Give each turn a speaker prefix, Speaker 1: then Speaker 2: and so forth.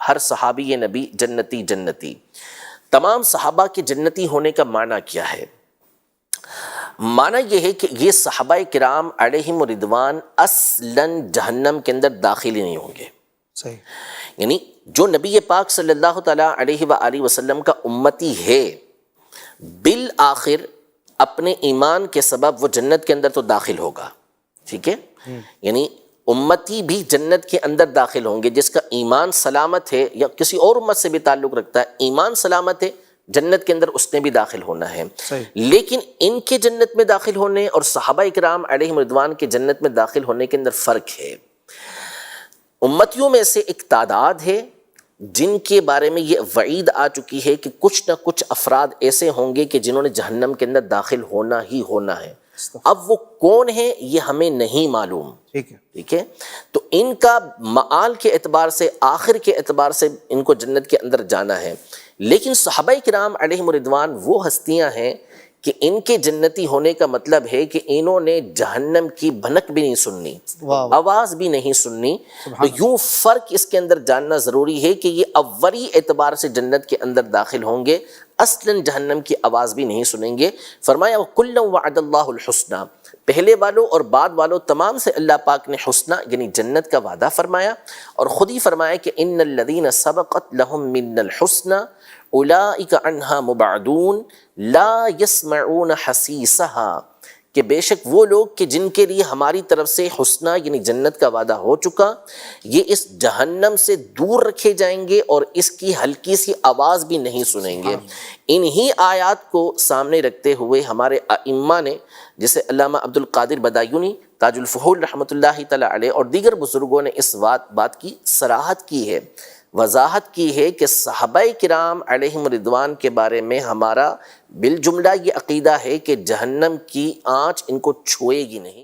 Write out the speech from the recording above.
Speaker 1: ہر صحابی نبی جنتی جنتی. تمام صحابہ کے جنتی ہونے کا معنی کیا ہے؟ معنی یہ ہے کہ یہ صحابہ کرام علیہم رضوان اصلاً جہنم کے اندر داخل ہی نہیں ہوں گے.
Speaker 2: صحیح.
Speaker 1: یعنی جو نبی پاک صلی اللہ تعالیٰ علیہ وآلہ وسلم کا امتی ہے، بالآخر اپنے ایمان کے سبب وہ جنت کے اندر تو داخل ہوگا. ٹھیک ہے؟ یعنی امتی بھی جنت کے اندر داخل ہوں گے. جس کا ایمان سلامت ہے یا کسی اور امت سے بھی تعلق رکھتا ہے، ایمان سلامت ہے، جنت کے اندر اس نے بھی داخل ہونا ہے. لیکن ان کے جنت میں داخل ہونے اور صحابہ اکرام علیہم رضوان کے جنت میں داخل ہونے کے اندر فرق ہے. امتیوں میں سے ایک تعداد ہے جن کے بارے میں یہ وعید آ چکی ہے کہ کچھ نہ کچھ افراد ایسے ہوں گے کہ جنہوں نے جہنم کے اندر داخل ہونا ہی ہونا ہے. اب وہ کون ہیں یہ ہمیں نہیں معلوم. ٹھیک ہے؟ تو ان کا معال کے اعتبار سے، آخر کے اعتبار سے ان کو جنت کے اندر جانا ہے. لیکن صحابہ کرام علیہم رضوان وہ ہستیاں ہیں کہ ان کے جنتی ہونے کا مطلب ہے کہ انہوں نے جہنم کی بھنک بھی نہیں سننی، آواز بھی نہیں سننی. تو یوں فرق اس کے اندر جاننا ضروری ہے کہ یہ اولی اعتبار سے جنت کے اندر داخل ہوں گے، اصلاً جہنم کی آواز بھی نہیں سنیں گے. فرمایا وَكُلًّا وَعَدَ اللَّهُ الْحُسْنَى، پہلے والوں اور بعد والوں تمام سے اللہ پاک نے حسنہ یعنی جنت کا وعدہ فرمایا. اور خود ہی فرمایا کہ ان الذین سبقت لهم منا الحسنى اولئک عنہا مبعدون لا یسمعون حسیسها، کہ بے شک وہ لوگ کہ جن کے لیے ہماری طرف سے حسنہ یعنی جنت کا وعدہ ہو چکا، یہ اس جہنم سے دور رکھے جائیں گے اور اس کی ہلکی سی آواز بھی نہیں سنیں گے. انہی آیات کو سامنے رکھتے ہوئے ہمارے ائمہ نے، جیسے علامہ عبد القادر بدایونی تاج الفحول رحمۃ اللہ تعالیٰ علیہ اور دیگر بزرگوں نے اس بات کی صراحت کی ہے، وضاحت کی ہے کہ صحابہ کرام علیہم رضوان کے بارے میں ہمارا بالجملہ یہ عقیدہ ہے کہ جہنم کی آنچ ان کو چھوئے گی نہیں.